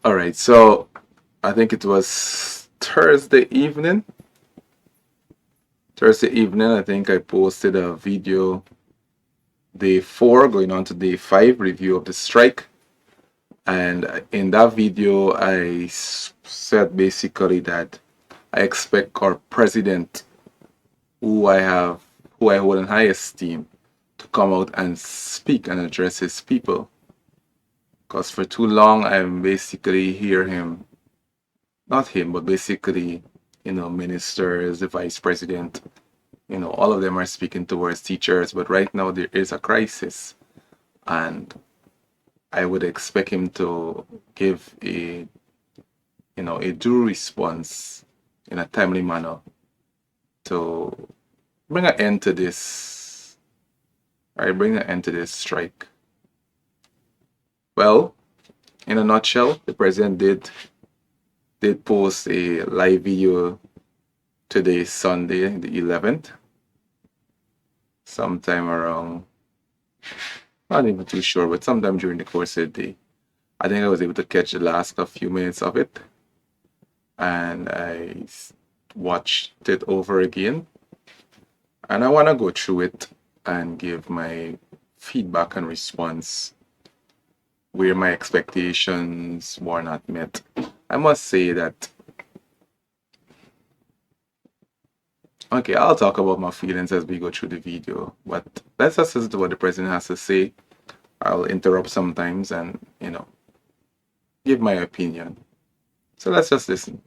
All right, so I think it was Thursday evening. Thursday evening, I think I posted a video, day 4 going on to day 5, review of the strike. And in that video, I said basically that I expect our president, who I have, who I hold in high esteem, to come out and speak and address his people. Because for too long, I basically hear him, not him, but basically, ministers, the vice president, all of them are speaking towards teachers. But right now, there is a crisis. And I would expect him to give a due response in a timely manner to bring an end to this, right? Bring an end to this strike. Well, in a nutshell, the president did post a live video today, Sunday, the 11th, sometime around, not even too sure, but sometime during the course of the day. I think I was able to catch the last a few minutes of it, and I watched it over again, and I want to go through it and give my feedback and response where my expectations were not met. I must say that, okay, I'll talk about my feelings as we go through the video, but let's just listen to what the president has to say. I'll interrupt sometimes and, give my opinion. So let's just listen.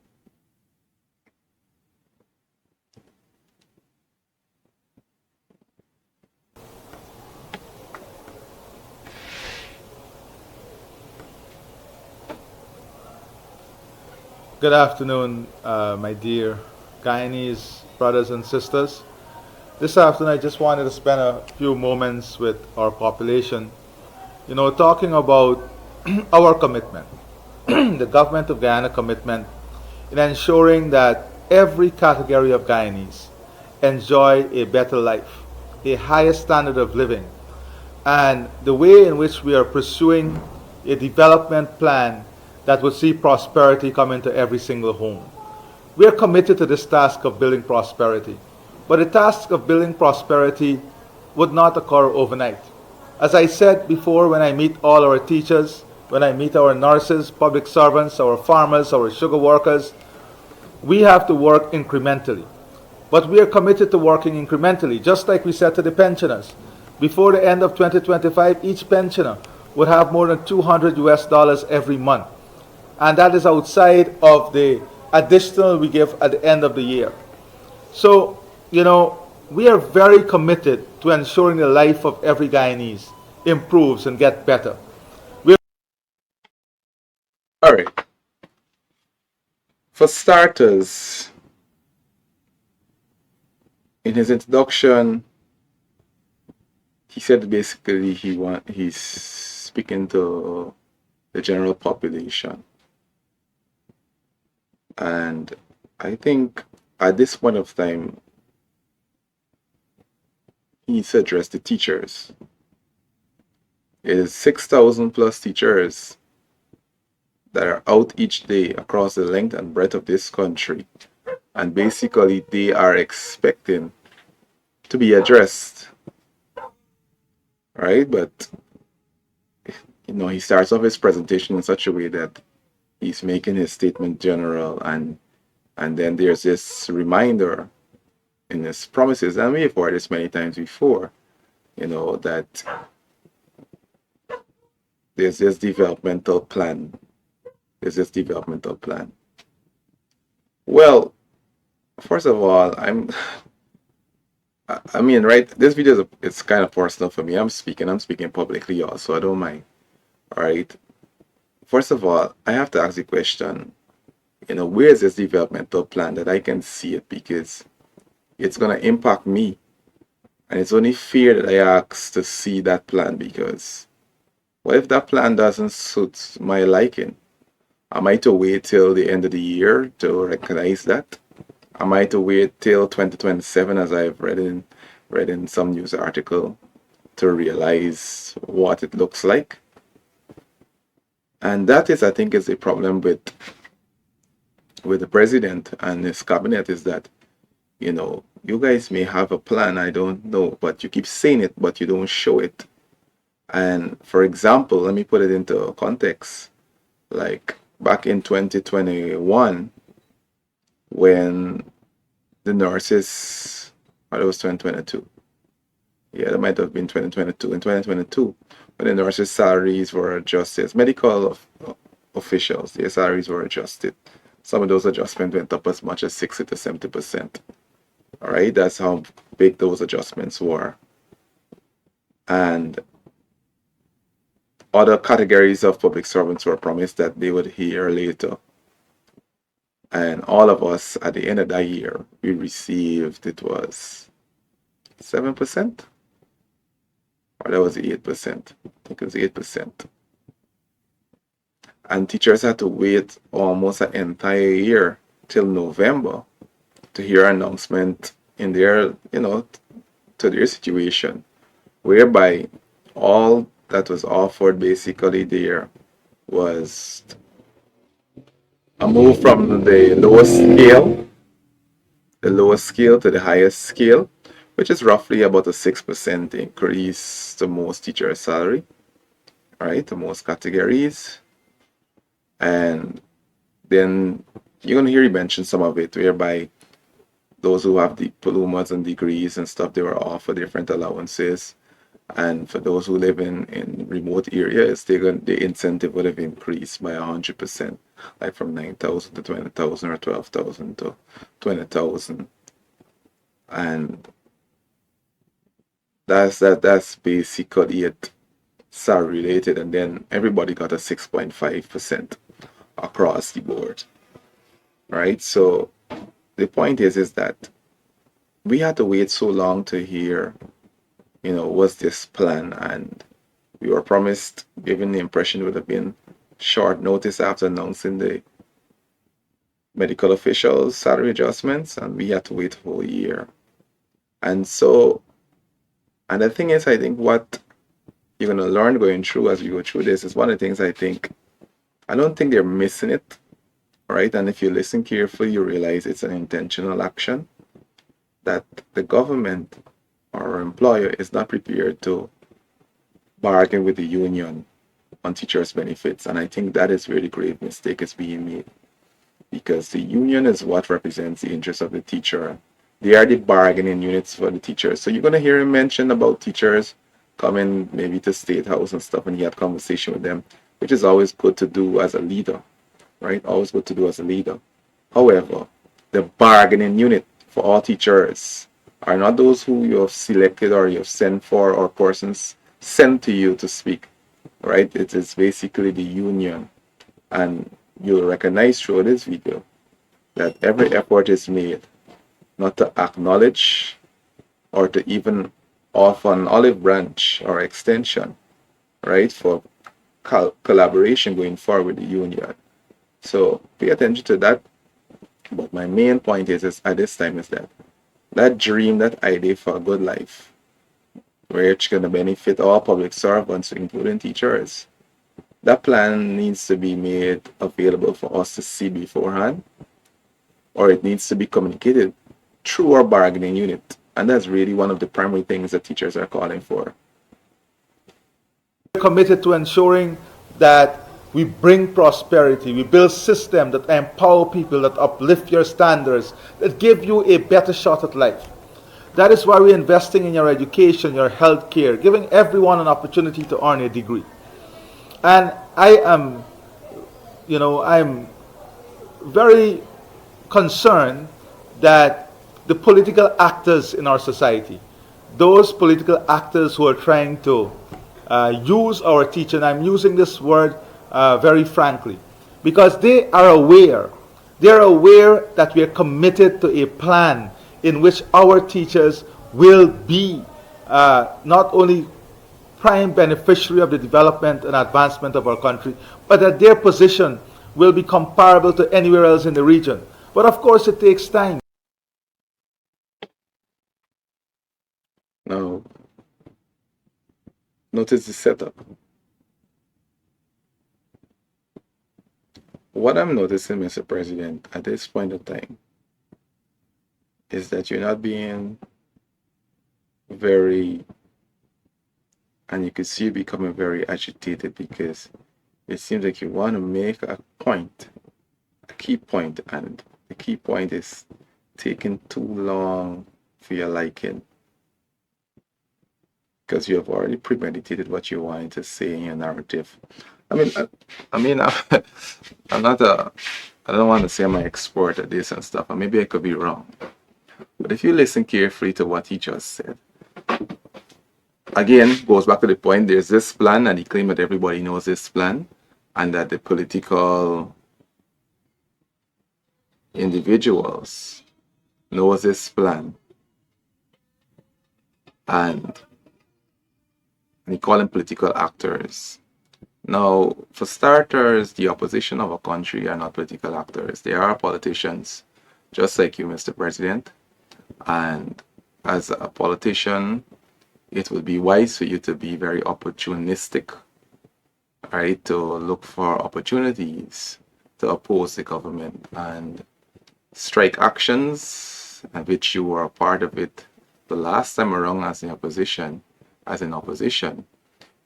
Good afternoon, my dear Guyanese brothers and sisters. This afternoon, I just wanted to spend a few moments with our population, talking about our commitment, the government of Guyana commitment in ensuring that every category of Guyanese enjoy a better life, a higher standard of living, and the way in which we are pursuing a development plan that would see prosperity come into every single home. We are committed to this task of building prosperity, but the task of building prosperity would not occur overnight. As I said before, when I meet all our teachers, when I meet our nurses, public servants, our farmers, our sugar workers, we have to work incrementally. But we are committed to working incrementally, just like we said to the pensioners. Before the end of 2025, each pensioner would have more than 200 US dollars every month. And that is outside of the additional we give at the end of the year. So, we are very committed to ensuring the life of every Guyanese improves and gets better. All right. For starters, in his introduction, he said basically he's speaking to the general population. And I think at this point of time, he needs to address the teachers. It is 6,000 plus teachers that are out each day across the length and breadth of this country. And basically, they are expecting to be addressed, right? But, he starts off his presentation in such a way that he's making his statement general, and then there's this reminder in his promises, and we've heard this many times before, that there's this developmental plan. There's this developmental plan. Well, first of all, I mean, right, this video it's kind of personal for me. I'm speaking publicly also, I don't mind. All right. First of all, I have to ask the question, where is this developmental plan that I can see it, because it's going to impact me. And it's only fair that I ask to see that plan, because what if that plan doesn't suit my liking? Am I to wait till the end of the year to recognize that? Am I to wait till 2027, as I've read in some news article, to realize what it looks like? And that is, I think, is a problem with the president and his cabinet, is that, you guys may have a plan, I don't know, but you keep saying it, but you don't show it. And for example, let me put it into context. Like back in 2021, when the nurses, or it was 2022. Yeah, that might have been 2022. In 2022, when the nurses' salaries were adjusted, medical officials, their salaries were adjusted. Some of those adjustments went up as much as 60 to 70%. All right, that's how big those adjustments were. And other categories of public servants were promised that they would hear later. And all of us at the end of that year, we received, it was 7%, or that was 8%. I think it was 8%. And teachers had to wait almost an entire year till November to hear an announcement in their, to their situation, whereby all that was offered basically there was a move from the lowest scale to the highest scale, which is roughly about a 6% increase to most teachers' salary, right? To most categories. And then you're going to hear you mention some of it, whereby those who have diplomas and degrees and stuff, they were offered different allowances. And for those who live in remote areas, the incentive would have increased by 100%, like from 9,000 to 20,000 or 12,000 to 20,000. And that's basically it, salary related. And then everybody got a 6.5% across the board, right? So the point is that we had to wait so long to hear, what's this plan, and we were promised, given the impression would have been short notice after announcing the medical officials' salary adjustments, and we had to wait a whole year. And so, and the thing is, I think what you're going to learn going through as you go through this is one of the things I don't think they're missing it, right? And if you listen carefully, you realize it's an intentional action, that the government or employer is not prepared to bargain with the union on teachers' benefits. And I think that is where the grave mistake is being made, because the union is what represents the interests of the teacher. They are the bargaining units for the teachers. So you're going to hear him mention about teachers coming maybe to State House and stuff, and he had conversation with them, which is always good to do as a leader, right? Always good to do as a leader. However, the bargaining unit for all teachers are not those who you have selected or you have sent for, or persons sent to you to speak, right? It is basically the union. And you'll recognize through this video that every effort is made not to acknowledge or to even offer an olive branch or extension, right, for collaboration going forward with the union. So pay attention to that. But my main point is at this time is that dream, that idea for a good life, where it's going to benefit all public servants, including teachers, that plan needs to be made available for us to see beforehand, or it needs to be communicated through our bargaining unit. And that's really one of the primary things that teachers are calling for. We're committed to ensuring that we bring prosperity, we build systems that empower people, that uplift your standards, that give you a better shot at life. That is why we're investing in your education, your health care, giving everyone an opportunity to earn a degree. And I'm very concerned that the political actors in our society, those political actors who are trying to use our teacher, and I'm using this word very frankly, because they're aware that we are committed to a plan in which our teachers will be not only prime beneficiary of the development and advancement of our country, but that their position will be comparable to anywhere else in the region. But of course, it takes time. Now, notice the setup. What I'm noticing, Mr. President, at this point of time is that you're not being very, and you can see you becoming very agitated because it seems like you want to make a point, a key point, and the key point is taking too long for your liking because you have already premeditated what you wanted to say in your narrative. I mean, I mean, I'm not a, I don't want to say I'm an expert at this and stuff, and maybe I could be wrong. But if you listen carefully to what he just said, again, goes back to the point there's this plan, and he claimed that everybody knows this plan, and that the political individuals knows this plan, and he called them political actors. Now, for starters, the opposition of a country are not political actors. They are politicians, just like you, Mr. President. And as a politician, it would be wise for you to be very opportunistic, right? To look for opportunities to oppose the government and strike actions, which you were a part of it the last time around as an opposition,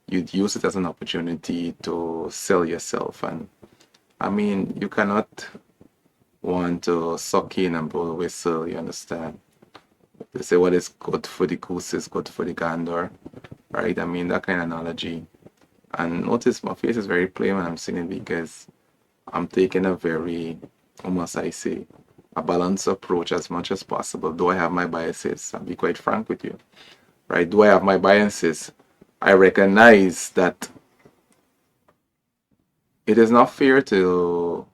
you'd use it as an opportunity to sell yourself. And I mean, you cannot want to suck in and blow the whistle, you understand? They say what is good for the goose is good for the gander, right? I mean, that kind of analogy. And notice my face is very plain when I'm saying it because I'm taking a very, almost I say, a balanced approach as much as possible. Though I have my biases, I'll be quite frank with you, right? Do I have my biases? I recognize that it is not fair to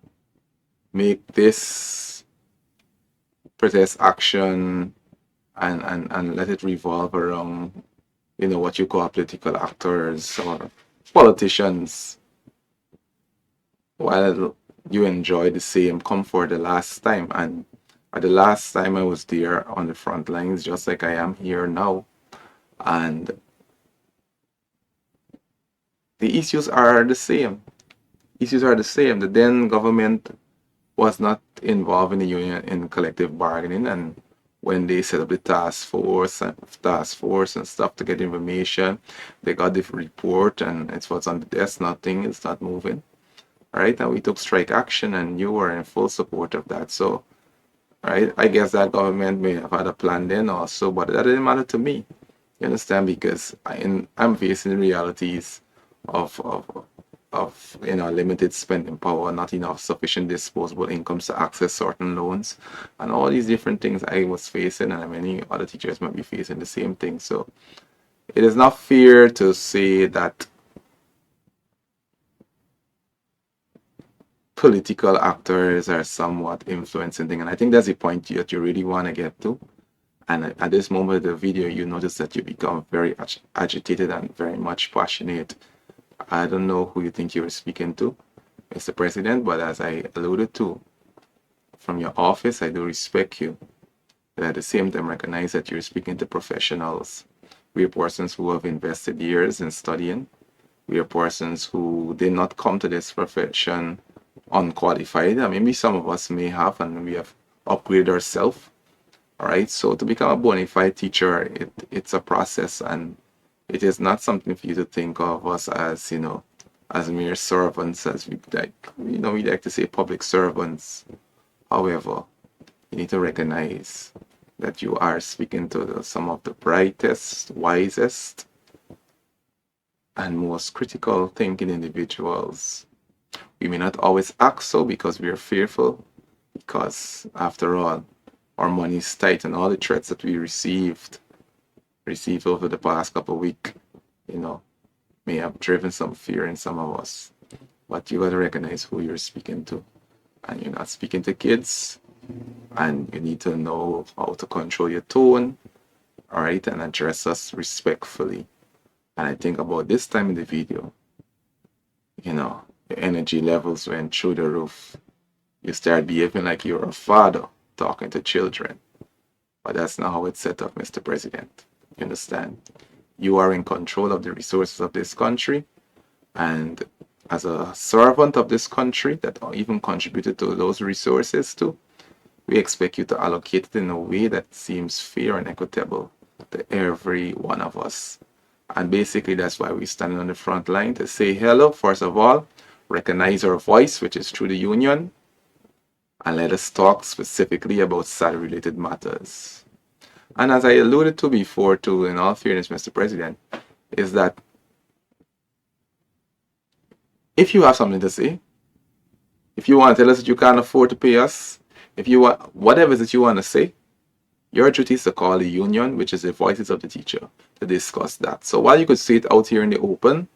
make this protest action and let it revolve around, what you call political actors or politicians while you enjoy the same comfort the last time. And at the last time I was there on the front lines, just like I am here now. And the issues are the same. Issues are the same. The then government was not involved in the union in collective bargaining, and when they set up the task force and stuff to get information, they got the report and it's what's on the desk, nothing, it's not moving. Right? And we took strike action and you were in full support of that. So, right, I guess that government may have had a plan then also, but that didn't matter to me. You understand? Because I'm facing realities of limited spending power, not enough sufficient disposable incomes to access certain loans, and all these different things I was facing, and many other teachers might be facing the same thing. So it is not fair to say that political actors are somewhat influencing things, and I think that's the point that you really want to get to. And at this moment of the video, you notice that you become very agitated and very much passionate. I don't know who you think you were speaking to, Mr. President, but as I alluded to, from your office, I do respect you. But at the same time, recognize that you're speaking to professionals. We are persons who have invested years in studying. We are persons who did not come to this profession unqualified. And maybe some of us may have, and we have upgraded ourselves. All right. So to become a bona fide teacher, it's a process, and it is not something for you to think of us as, as mere servants, as we like to say public servants. However, you need to recognize that you are speaking to some of the brightest, wisest, and most critical thinking individuals. We may not always act so because we are fearful, because after all, our money is tight, and all the threats that we received over the past couple of weeks, may have driven some fear in some of us. But you gotta recognize who you're speaking to. And you're not speaking to kids. And you need to know how to control your tone, all right, and address us respectfully. And I think about this time in the video, the energy levels went through the roof. You start behaving like you're a father talking to children. But that's not how it's set up, Mr. President. You understand? You are in control of the resources of this country, and as a servant of this country that even contributed to those resources too, we expect you to allocate it in a way that seems fair and equitable to every one of us. And basically, that's why we're standing on the front line to say hello, first of all, recognize our voice, which is through the union, and let us talk specifically about salary related matters. And as I alluded to before, too, in all fairness, Mr. President, is that if you have something to say, if you want to tell us that you can't afford to pay us, if you want whatever it is that you want to say, your duty is to call the union, which is the voices of the teacher, to discuss that. So while you could say it out here in the open,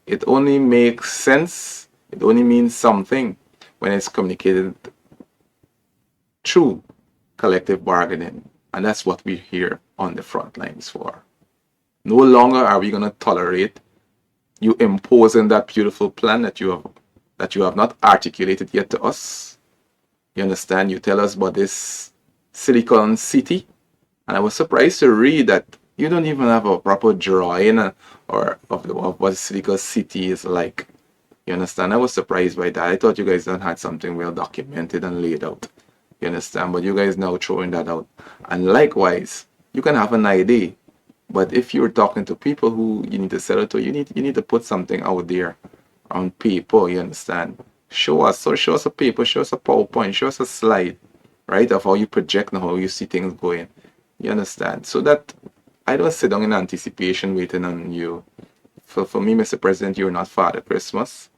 it only makes sense, it only means something when it's communicated through collective bargaining. And that's what we're here on the front lines for. No longer are we going to tolerate you imposing that beautiful plan that you have not articulated yet to us. You understand? You tell us about this Silicon City, and I was surprised to read that you don't even have a proper drawing of what Silicon City is like. You understand? I was surprised by that. I thought you guys done had something well documented and laid out. You understand? But you guys now throwing that out. And likewise, you can have an idea, but if you're talking to people who you need to sell it to, you need to put something out there on paper. You understand? Show us. So show us a paper. Show us a PowerPoint. Show us a slide, right, of how you project and how you see things going. You understand? So that I don't sit down in anticipation waiting on you. For me, Mr. President, you're not Father Christmas.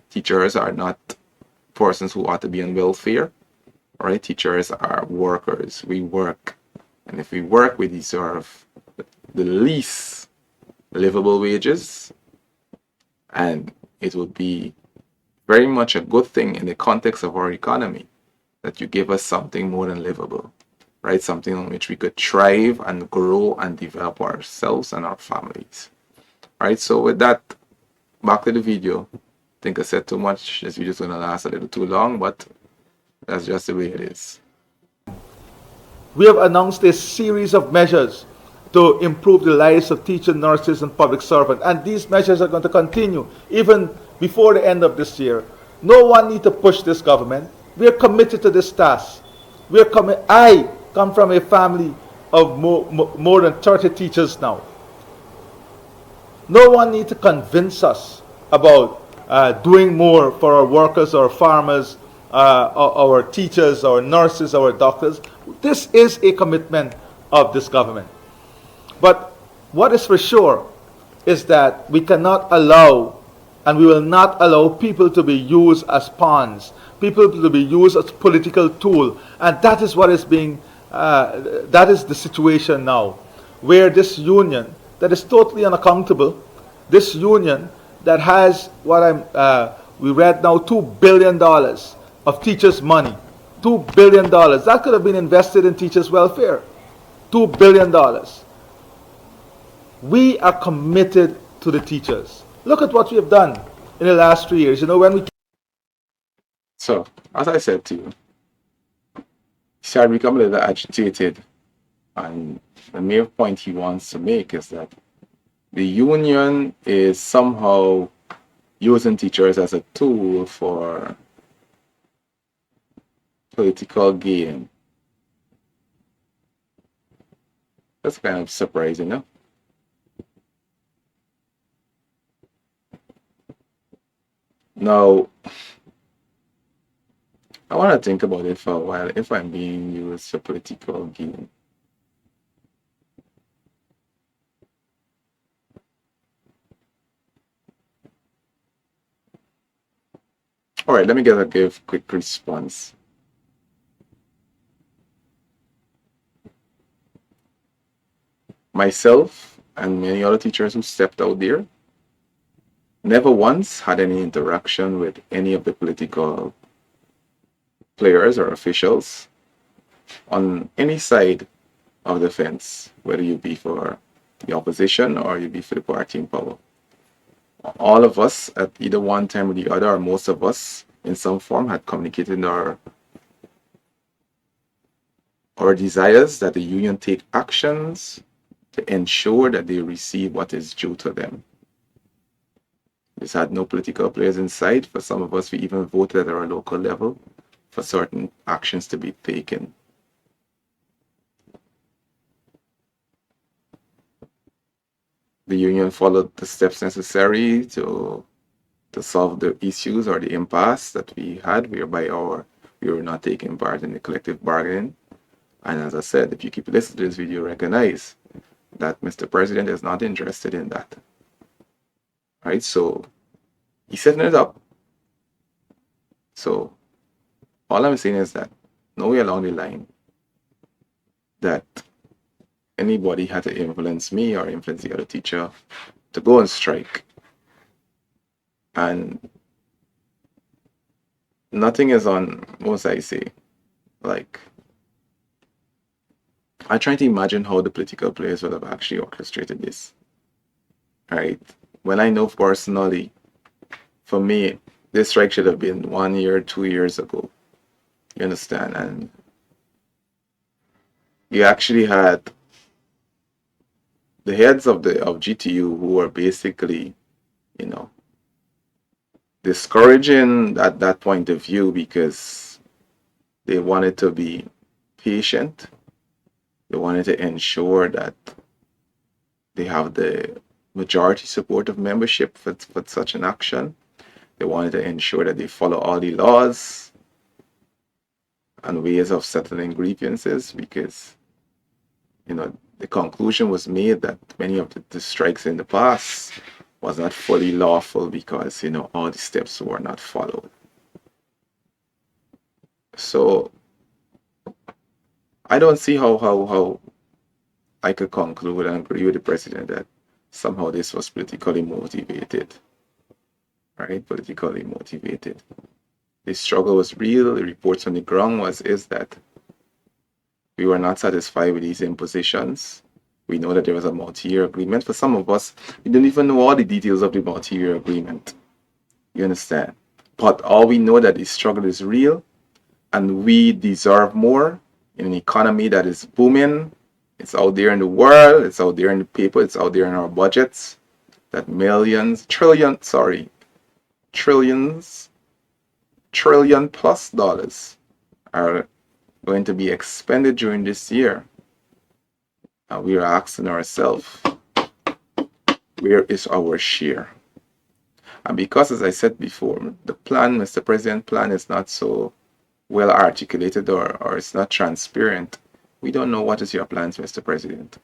Teachers are not persons who ought to be on welfare. Right? Teachers are workers. We work. And if we work, we deserve the least livable wages. And it would be very much a good thing in the context of our economy that you give us something more than livable, right? Something on which we could thrive and grow and develop ourselves and our families, right? So with that, back to the video. I think I said too much. This video is going to last a little too long, but that's just the way it is. We have announced a series of measures to improve the lives of teachers, nurses, and public servants. And these measures are going to continue even before the end of this year. No one need to push this government. We are committed to this task. I come from a family of more than 30 teachers now. No one need to convince us about doing more for our workers, our farmers, our teachers, our nurses, our doctors. This is a commitment of this government. But what is for sure is that we cannot allow, and we will not allow people to be used as pawns, people to be used as political tool. And that is what is that is the situation now, where this union that is totally unaccountable, this union that has we read now $2 billion of teachers' money. $2 billion. That could have been invested in teachers' welfare. $2 billion. We are committed to the teachers. Look at what we have done in the last 3 years. So, as I said to you, he started becoming a little agitated. And the main point he wants to make is that the union is somehow using teachers as a tool for political gain. That's kind of surprising, no? Now, I want to think about it for a while if I'm being used for political gain. All right, let me give quick response. Myself and many other teachers who stepped out there never once had any interaction with any of the political players or officials on any side of the fence, whether you be for the opposition or you be for the party in power. All of us at either one time or the other, or most of us in some form, had communicated our desires that the union take actions to ensure that they receive what is due to them. It's had no political players in sight. For some of us, we even voted at our local level for certain actions to be taken. The union followed the steps necessary to solve the issues or the impasse that we had, whereby we were not taking part in the collective bargaining. And as I said, if you keep listening to this video, recognize that Mr. President is not interested in that. Right? So he's setting it up. So all I'm saying is that nowhere along the line that anybody had to influence me or influence the other teacher to go on strike. And nothing is on, what must I say? Like, I'm trying to imagine how the political players would have actually orchestrated this. Right? When I know personally, for me, this strike should have been 1 year, 2 years ago. You understand? And you actually had the heads of GTU who were basically, you know, discouraging that point of view because they wanted to be patient. They wanted to ensure that they have the majority support of membership for such an action. They wanted to ensure that they follow all the laws and ways of settling grievances because, the conclusion was made that many of the strikes in the past was not fully lawful because, all the steps were not followed. So I don't see how I could conclude and agree with the president that somehow this was politically motivated, right? Politically motivated. The struggle was real. The reports on the ground is that we were not satisfied with these impositions. We know that there was a multi-year agreement. For some of us, we didn't even know all the details of the multi-year agreement. You understand? But all we know that the struggle is real and we deserve more in an economy that is booming. It's out there in the world. It's out there in the paper. It's out there in our budgets. That trillion plus dollars are going to be expended during this year. And we are asking ourselves, where is our share? And because, as I said before, the plan, Mr. President plan is not so well articulated or it's not transparent. We don't know what is your plans, Mr. President.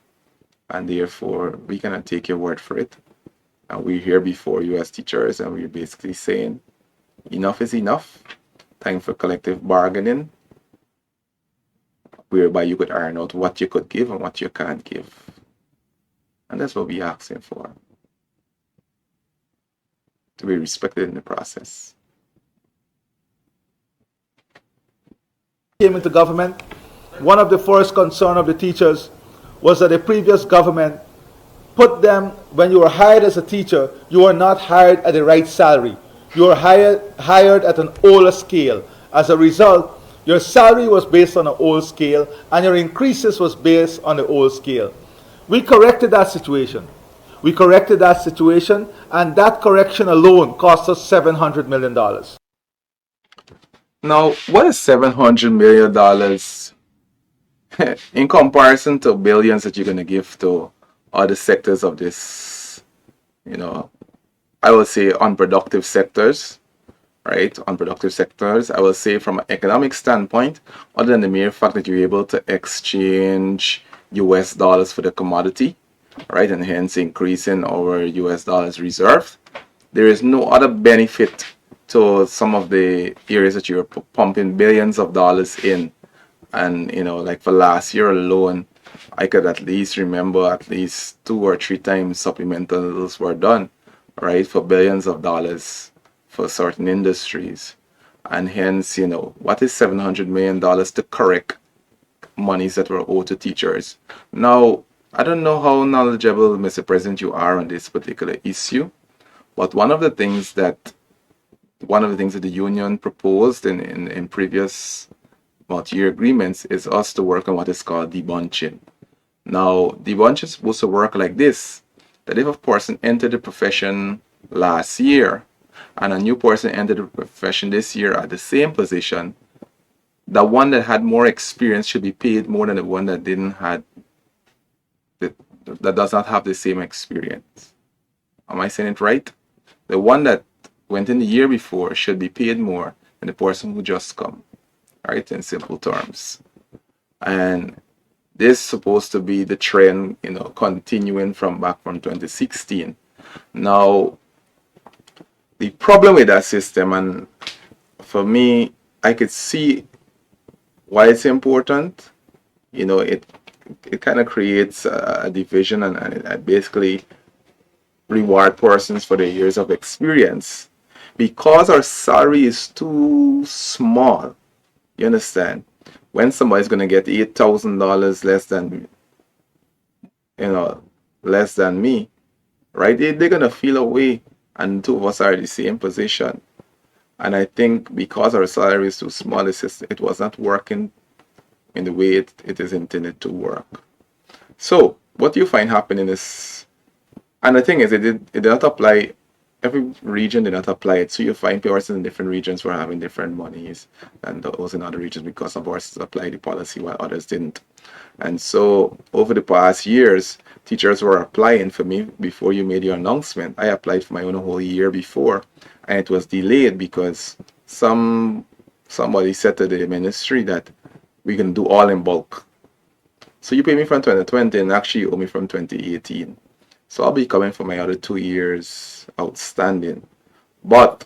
And therefore, we cannot take your word for it. And we're here before you as teachers and we're basically saying, enough is enough. Time for collective bargaining, whereby you could iron out what you could give and what you can't give. And that's what we're asking for. To be respected in the process. Came into government, one of the first concern of the teachers was that the previous government put them, when you were hired as a teacher, you were not hired at the right salary. You were hired at an older scale. As a result, your salary was based on an old scale and your increases was based on the old scale. We corrected that situation. And that correction alone cost us $700 million. Now, what is $700 million in comparison to billions that you're going to give to other sectors of this, I would say unproductive sectors, right? Unproductive sectors. I will say from an economic standpoint, other than the mere fact that you're able to exchange US dollars for the commodity, right? And hence increasing our US dollars reserve, there is no other benefit to some of the areas that you're pumping billions of dollars in. And, like for last year alone, I could at least remember at least 2 or 3 times supplementals were done, right, for billions of dollars for certain industries. And hence, what is $700 million to correct monies that were owed to teachers? Now, I don't know how knowledgeable, Mr. President, you are on this particular issue, but one of the things that the union proposed in previous multi-year agreements is us to work on what is called debunching. Now, debunching is supposed to work like this, that if a person entered the profession last year and a new person entered the profession this year at the same position, the one that had more experience should be paid more than the one that didn't had that, that does not have the same experience. Am I saying it right? The one that went in the year before should be paid more than the person who just come. Right, in simple terms. And this is supposed to be the trend, continuing from back from 2016. Now, the problem with that system, and for me, I could see why it's important. It kind of creates a division, and it basically reward persons for their years of experience because our salary is too small. You understand? When somebody's going to get $8,000 you know, less than me, right? They're going to feel away, and two of us are in the same position. And I think because our salary is too small, it was not working in the way it is intended to work. So what you find happening is, and the thing is, it did not apply. Every region did not apply it. So you find persons in different regions were having different monies than those in other regions because some persons applied the policy while others didn't. And so over the past years, teachers were applying for me before you made your announcement. I applied for my own a whole year before, and it was delayed because somebody said to the ministry that we can do all in bulk. So you pay me from 2020 and actually you owe me from 2018. So I'll be coming for my other 2 years outstanding. But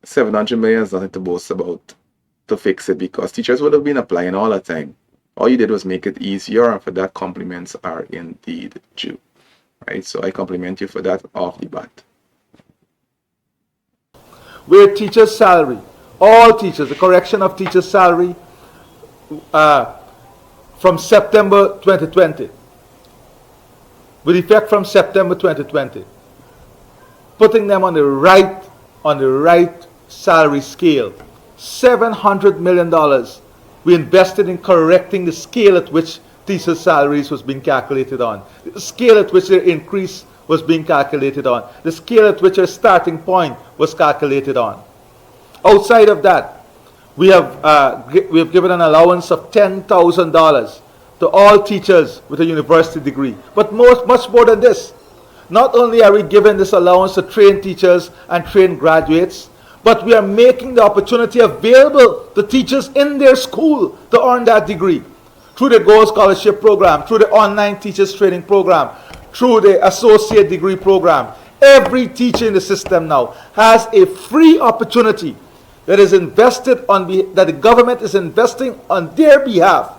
700 million is nothing to boast about to fix it because teachers would have been applying all the time. All you did was make it easier, and for that, compliments are indeed due. Right? So I compliment you for that off the bat. Where teachers' salary, all teachers, the correction of teachers' salary from September 2020, with effect from September 2020, putting them on the right salary scale. $700 million we invested in correcting the scale at which teachers' salaries was being calculated on, the scale at which their increase was being calculated on, the scale at which their starting point was calculated on. Outside of that, we have given an allowance of $10,000 to all teachers with a university degree. But much more than this, not only are we giving this allowance to trained teachers and trained graduates, but we are making the opportunity available to teachers in their school to earn that degree through the Gold Scholarship Program, through the online teachers training program, through the associate degree program. Every teacher in the system now has a free opportunity that is invested that the government is investing on their behalf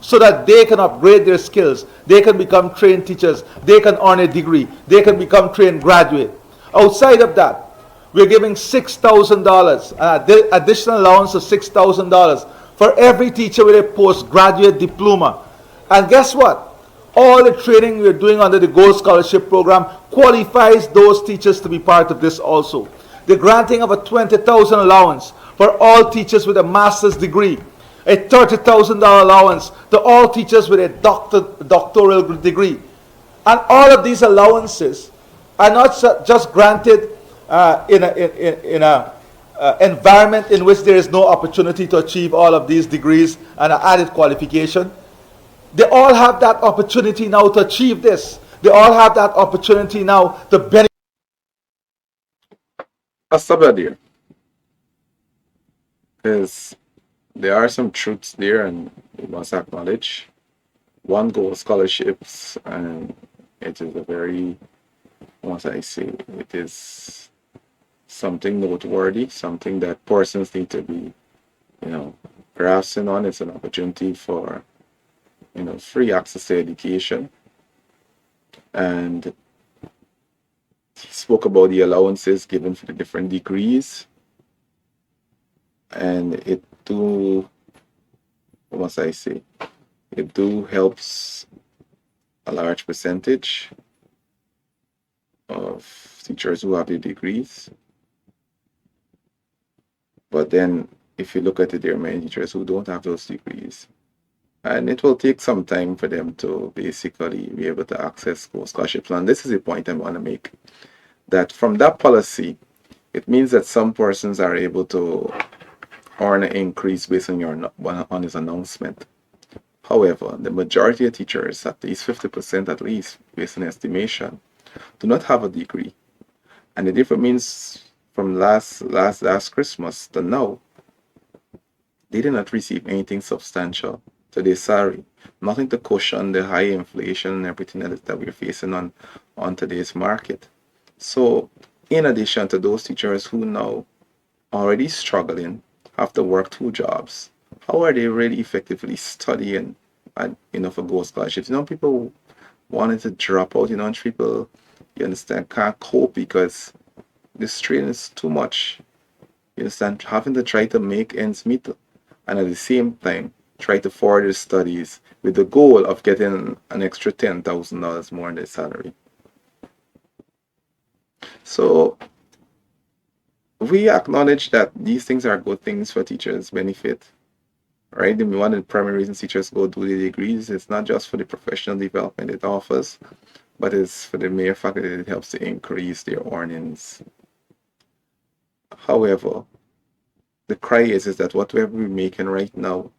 so that they can upgrade their skills, they can become trained teachers, they can earn a degree, they can become trained graduate. Outside of that, we're giving $6,000, an additional allowance of $6,000 for every teacher with a postgraduate diploma. And guess what? All the training we're doing under the Gold Scholarship Program qualifies those teachers to be part of this also. The granting of a $20,000 allowance for all teachers with a master's degree, a $30,000 allowance to all teachers with a doctoral degree. And all of these allowances are not just granted in an environment in which there is no opportunity to achieve all of these degrees and an added qualification. They all have that opportunity now to achieve this. They all have that opportunity now to benefit. I'll stop that there because there are some truths there, and we must acknowledge. One goal scholarships, and it is a very, once I say, it is something noteworthy, something that persons need to be, grasping on. It's an opportunity for, free access to education. And he spoke about the allowances given for the different degrees. And it do, what must I say, it do helps a large percentage of teachers who have their degrees. But then if you look at it, there are many teachers who don't have those degrees. And it will take some time for them to basically be able to access those scholarships. And this is the point I want to make, that from that policy, it means that some persons are able to earn an increase based on on his announcement. However, the majority of teachers, at least 50% at least, based on estimation, do not have a degree. And the difference means from last Christmas to now, they did not receive anything substantial to their salary, nothing to cushion the high inflation and everything that we're facing on today's market. So, in addition to those teachers who now already struggling, have to work two jobs, how are they really effectively studying and for gold scholarships? People wanting to drop out, and people, you understand, can't cope because the strain is too much. You understand, having to try to make ends meet and at the same time try to further studies with the goal of getting an extra $10,000 more in their salary. So we acknowledge that these things are good things for teachers' benefit, right? One of the primary reasons teachers go do the degrees is not just for the professional development it offers, but it's for the mere fact that it helps to increase their earnings. However, the cry is that whatever we're making right now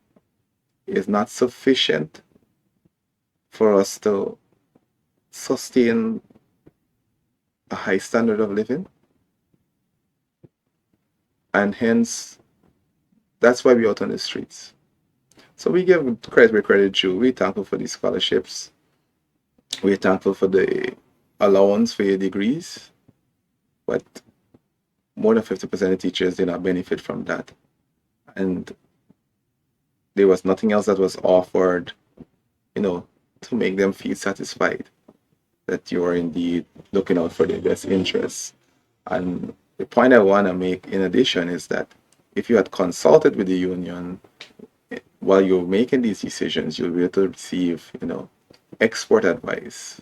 is not sufficient for us to sustain a high standard of living, and hence that's why we're out on the streets. So we give credit where credit due. We're thankful for these scholarships. We're thankful for the allowance for your degrees, but more than 50% of teachers did not benefit from that. And there was nothing else that was offered, to make them feel satisfied that you are indeed looking out for their best interests. And the point I want to make in addition is that if you had consulted with the union while you're making these decisions, you'll be able to receive, expert advice,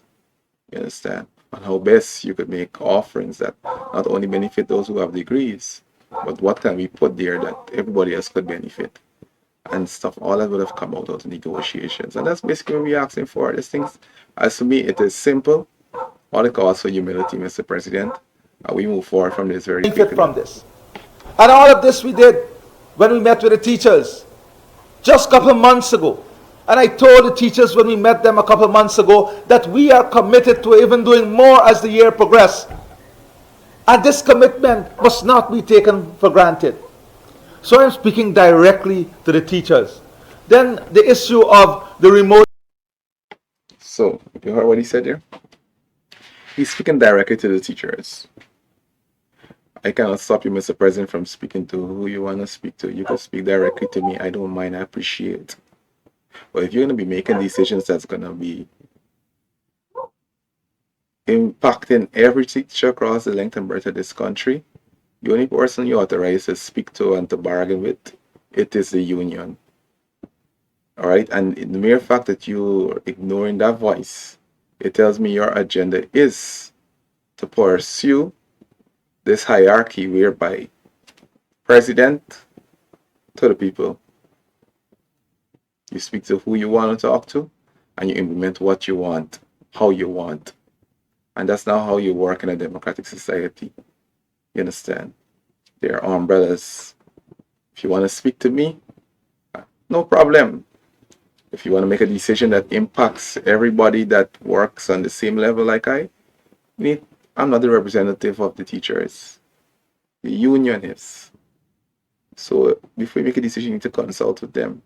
you understand, on how best you could make offerings that not only benefit those who have degrees, but what can we put there that everybody else could benefit and stuff. All that would have come out of the negotiations. And that's basically what we're asking for. These things, as to me, it is simple. All it calls for humility, Mr. President. And we move forward from this very Benefit quickly. from this. And all of this we did when we met with the teachers just a couple of months ago. And I told the teachers when we met them a couple of months ago that we are committed to even doing more as the year progresses. And this commitment must not be taken for granted. So I'm speaking directly to the teachers. Then the issue of the remote. So, you heard what he said there? He's speaking directly to the teachers. I cannot stop you, Mr. President, from speaking to who you want to speak to. You can speak directly to me. I don't mind. I appreciate. But if you're going to be making decisions that's going to be impacting every teacher across the length and breadth of this country, the only person you authorize to speak to and to bargain with, it is the union. All right? And the mere fact that you're ignoring that voice, it tells me your agenda is to pursue this hierarchy whereby president to the people, you speak to who you want to talk to, and you implement what you want, how you want. And that's not how you work in a democratic society. You understand? There are umbrellas. If you want to speak to me, no problem. If you want to make a decision that impacts everybody that works on the same level like I'm not the representative of the teachers. The union is. So before you make a decision, you need to consult with them.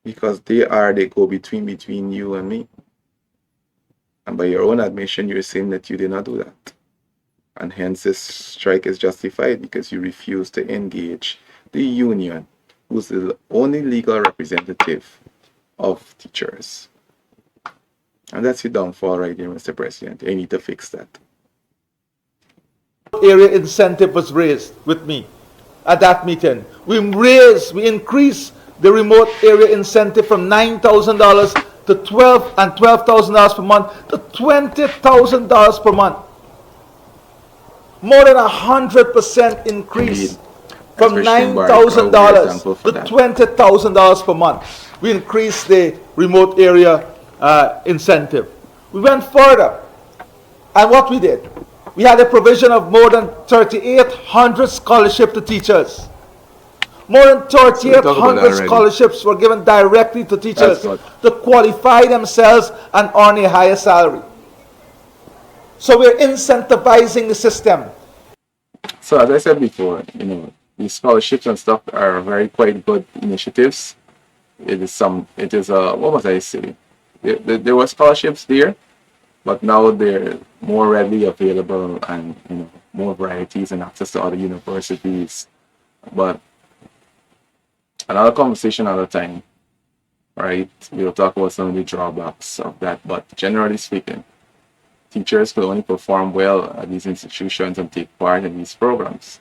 Because they go between you and me. And by your own admission, you're saying that you did not do that. And hence this strike is justified because you refuse to engage the union, who's the only legal representative of teachers. And that's your downfall right there, Mr. President. You need to fix that. Area incentive was raised with me at that meeting. We increased the remote area incentive from $9,000 to $12,000 per month to $20,000 per month. More than 100% increase. Indeed. from especially in Barika. We are $9,000 thankful for to that. $20,000 per month. We increased the remote area incentive. We went further. And what we did, we had a provision of more than 3,800 scholarships to teachers. More than So we talked about that 3,800 already. scholarships were given directly to That's teachers good. to qualify themselves and earn a higher salary. So we're incentivizing the system. So as I said before, these scholarships and stuff are very quite good initiatives. It is what must I say? There were scholarships there, but now they're more readily available and more varieties and access to other universities. But another conversation another time, right? We'll talk about some of the drawbacks of that. But generally speaking, teachers could only perform well at these institutions and take part in these programs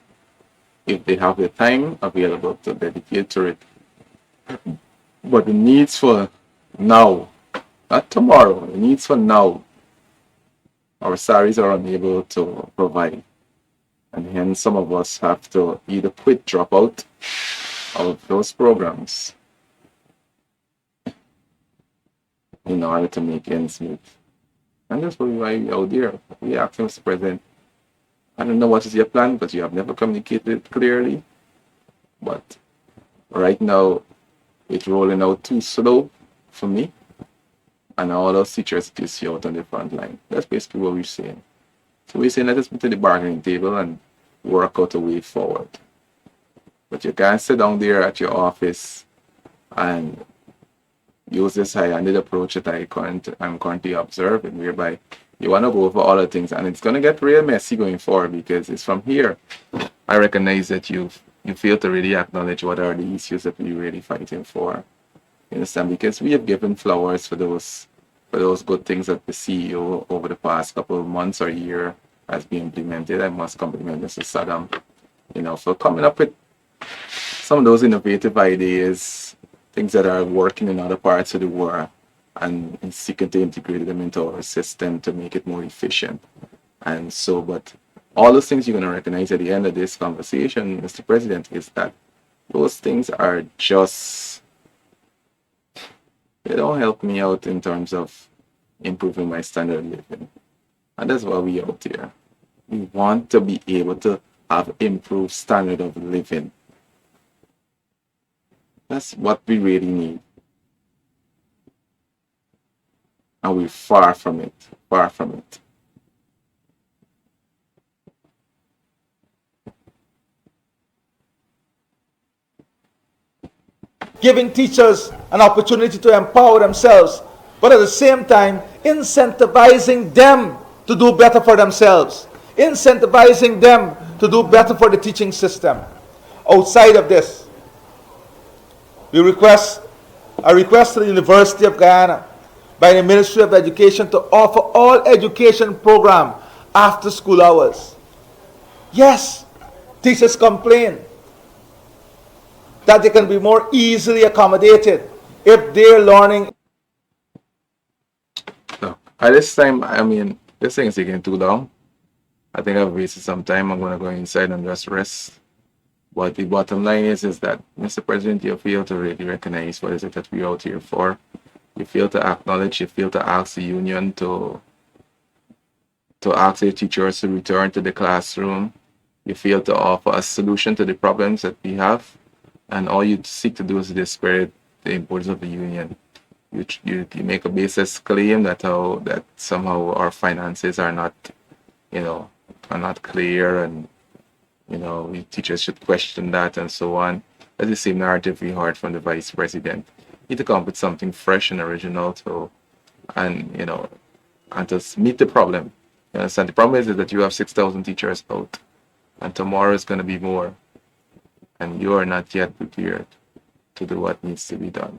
if they have the time available to dedicate to it. But the needs for now, not tomorrow, the needs for now, our salaries are unable to provide. And hence some of us have to either quit, drop out of those programs in order to make ends meet. And that's why we out there. We asked Mr. President, I don't know what is your plan because you have never communicated it clearly. But right now, it's rolling out too slow for me. And all those teachers you see out on the front line. That's basically what we're saying. So we're saying let us meet to the bargaining table and work out a way forward. But you can't sit down there at your office and use this high-handed approach that I'm currently observing, whereby you want to go over all the things, and it's going to get real messy going forward because it's from here. I recognize that you fail to really acknowledge what are the issues that we're really fighting for. You understand? Because we have given flowers for those good things that the CEO over the past couple of months or year has been implemented. I must compliment Mr. Saddam, for coming up with some of those innovative ideas, things that are working in other parts of the world, and seeking to integrate them into our system to make it more efficient. And so, but all those things you're going to recognize at the end of this conversation, Mr. President, is that those things are just, they don't help me out in terms of improving my standard of living. And that's why we out here. We want to be able to have improved standard of living. That's what we really need. And we're far from it. Far from it. Giving teachers an opportunity to empower themselves, but at the same time, incentivizing them to do better for themselves, incentivizing them to do better for the teaching system. Outside of this, I request to the University of Guyana by the Ministry of Education to offer all education program after school hours. Yes, teachers complain that they can be more easily accommodated if they're learning. So at this time, I mean, this thing is taking too long. I think I've wasted some time. I'm gonna go inside and just rest. But the bottom line is that Mr. President, you fail to really recognize what is it that we're out here for. You fail to acknowledge, you fail to ask the union to ask the teachers to return to the classroom. You fail to offer a solution to the problems that we have. And all you seek to do is discredit the importance of the union. You make a baseless claim that somehow our finances are not, are not clear, and teachers should question that and so on. That's the same narrative we heard from the vice president. You need to come up with something fresh and original and to meet the problem. You understand? The problem is that you have 6,000 teachers out, and tomorrow is going to be more, and you are not yet prepared to do what needs to be done.